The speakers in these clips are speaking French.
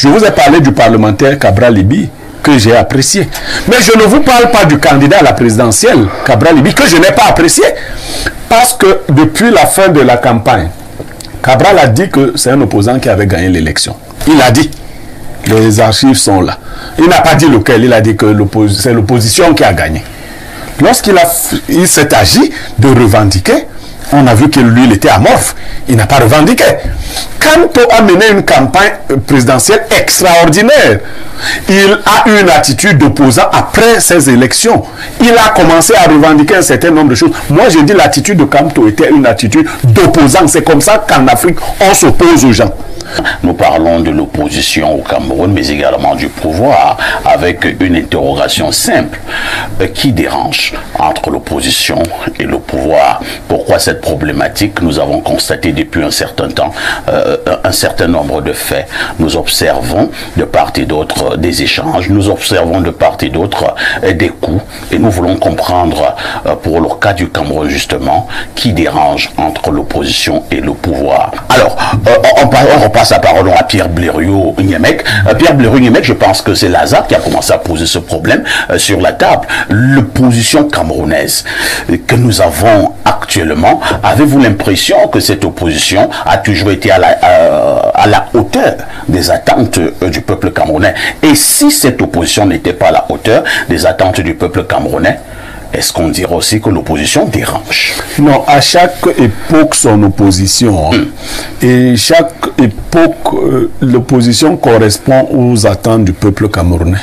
Je vous ai parlé du parlementaire Cabral Libi, que j'ai apprécié. Mais je ne vous parle pas du candidat à la présidentielle, Cabral Libi, que je n'ai pas apprécié. Parce que depuis la fin de la campagne, Cabral a dit que c'est un opposant qui avait gagné l'élection. Il a dit. Les archives sont là. Il n'a pas dit lequel, il a dit que c'est l'opposition qui a gagné. Lorsqu'il s'est agi de revendiquer, on a vu que lui, il était amorphe. Il n'a pas revendiqué. Kanto a mené une campagne présidentielle extraordinaire. Il a eu une attitude d'opposant après ces élections. Il a commencé à revendiquer un certain nombre de choses. Moi, je dis l'attitude de Kanto était une attitude d'opposant. C'est comme ça qu'en Afrique, on s'oppose aux gens. Nous parlons de l'opposition au Cameroun, mais également du pouvoir, avec une interrogation simple. Qui dérange entre l'opposition et le pouvoir? Pourquoi cette problématique? Nous avons constaté depuis un certain temps un certain nombre de faits. Nous observons de part et d'autre des échanges, nous observons de part et d'autre des coups, et nous voulons comprendre, pour le cas du Cameroun justement, qui dérange entre l'opposition et le pouvoir. Alors, on repasse la parole à Pierre Blériot-Niémec. Pierre Blériot-Niémec, je pense que c'est Lazare qui a commencé à poser ce problème sur la table. L'opposition camerounaise que nous avons actuellement, avez-vous l'impression que cette opposition a toujours été à la hauteur des attentes du peuple camerounais? Et si cette opposition n'était pas à la hauteur des attentes du peuple camerounais, est-ce qu'on dirait aussi que l'opposition dérange? Non, à chaque époque, son opposition. Et chaque époque, l'opposition correspond aux attentes du peuple camerounais.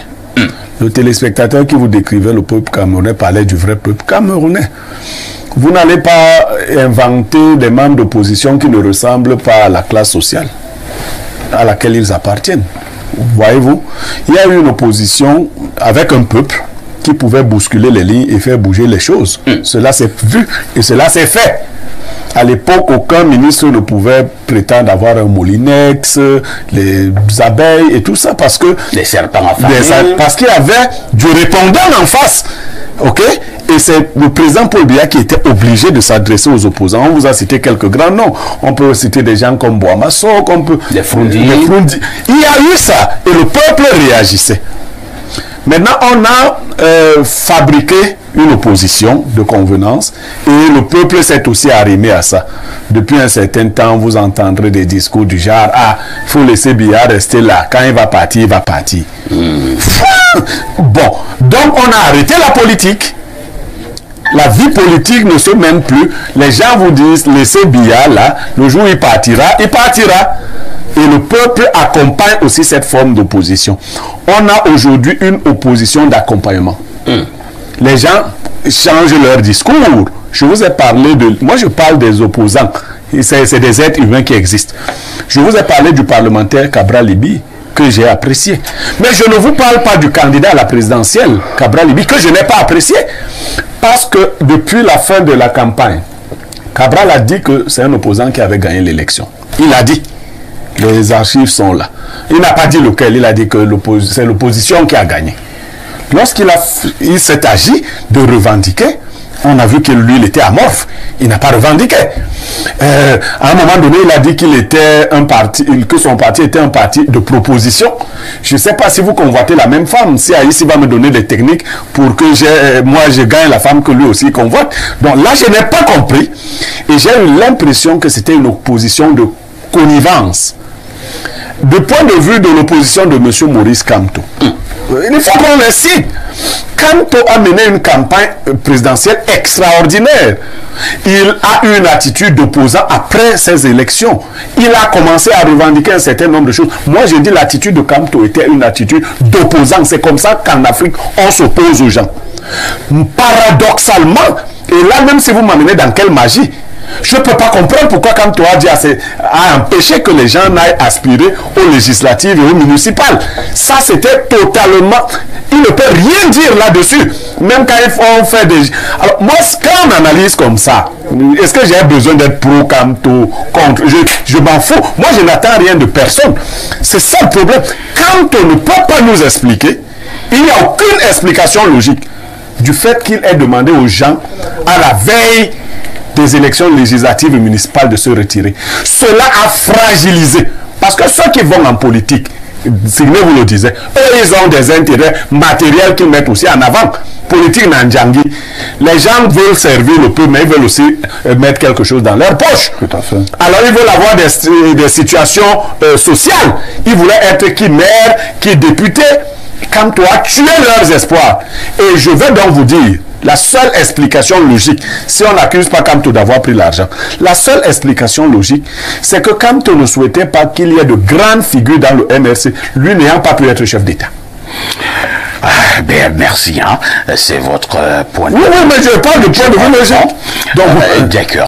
Le téléspectateur qui vous décrivait le peuple camerounais parlait du vrai peuple camerounais. Vous n'allez pas inventer des membres d'opposition qui ne ressemblent pas à la classe sociale à laquelle ils appartiennent. Voyez-vous, il y a eu une opposition avec un peuple qui pouvait bousculer les lignes et faire bouger les choses. Cela s'est vu et cela s'est fait. À l'époque, aucun ministre ne pouvait prétendre avoir un molinex, les abeilles et tout ça parce que... Les serpents à famille. Parce qu'il y avait du répondant en face. Ok? Et c'est le président Paul Biya qui était obligé de s'adresser aux opposants. On vous a cité quelques grands noms. On peut citer des gens comme Boamasso, on peut... Les Frundi. Il y a eu ça et le peuple réagissait. Maintenant, on a fabriqué une opposition de convenance et le peuple s'est aussi arrimé à ça. Depuis un certain temps, vous entendrez des discours du genre « Ah, il faut laisser Biya rester là. Quand il va partir, il va partir. Bon, donc on a arrêté la politique. La vie politique ne se mène plus. Les gens vous disent « Laissez Biya là. Le jour où il partira, il partira. » Et le peuple accompagne aussi cette forme d'opposition. On a aujourd'hui une opposition d'accompagnement. Les gens changent leur discours. Je vous ai parlé de... Moi, je parle des opposants. C'est des êtres humains qui existent. Je vous ai parlé du parlementaire Cabral Libi, que j'ai apprécié. Mais je ne vous parle pas du candidat à la présidentielle, Cabral Libi, que je n'ai pas apprécié. Parce que depuis la fin de la campagne, Cabral a dit que c'est un opposant qui avait gagné l'élection. Il a dit. Les archives sont là. Il n'a pas dit lequel, il a dit que c'est l'opposition qui a gagné. Lorsqu'il s'est agi de revendiquer, on a vu que lui, il était amorphe. Il n'a pas revendiqué. À un moment donné, il a dit qu'il était un parti, que son parti était un parti de proposition. Je ne sais pas si vous convoitez la même femme. Si Aïssi va me donner des techniques pour que moi, je gagne la femme que lui aussi convoite. Donc là, je n'ai pas compris. Et j'ai eu l'impression que c'était une opposition de connivence. Du point de vue de l'opposition de M. Maurice Kamto, il faut qu'on le cite. Kamto a mené une campagne présidentielle extraordinaire. Il a eu une attitude d'opposant après ces élections. Il a commencé à revendiquer un certain nombre de choses. Moi, je dis l'attitude de Kamto était une attitude d'opposant. C'est comme ça qu'en Afrique, on s'oppose aux gens. Paradoxalement, et là, même si vous m'amenez dans quelle magie, je ne peux pas comprendre pourquoi Kamto a empêché que les gens n'aillent aspirer aux législatives et aux municipales. Ça, c'était totalement... Il ne peut rien dire là-dessus. Même quand on fait des... Alors, moi, quand on analyse comme ça, est-ce que j'ai besoin d'être pro Kamto, contre? Je m'en fous. Moi, je n'attends rien de personne. C'est ça le problème. Kamto ne peut pas nous expliquer. Il n'y a aucune explication logique du fait qu'il ait demandé aux gens à la veille des élections législatives et municipales de se retirer. Cela a fragilisé. Parce que ceux qui vont en politique, Signé vous le disait, eux ils ont des intérêts matériels qu'ils mettent aussi en avant. Politique Nandjangi, les gens veulent servir le peuple, mais ils veulent aussi mettre quelque chose dans leur poche. Tout à fait. Alors ils veulent avoir des situations sociales. Ils voulaient être qui maire, qui député. Quand toi, tu es leurs espoirs. Et je vais donc vous dire, la seule explication logique, si on n'accuse pas Kamto d'avoir pris l'argent, la seule explication logique, c'est que Kamto ne souhaitait pas qu'il y ait de grandes figures dans le MRC, lui n'ayant pas pu être chef d'État. Ah, ben, merci, hein. C'est votre point de vue. Oui, mais je parle du point de vue logique. Donc, d'accord.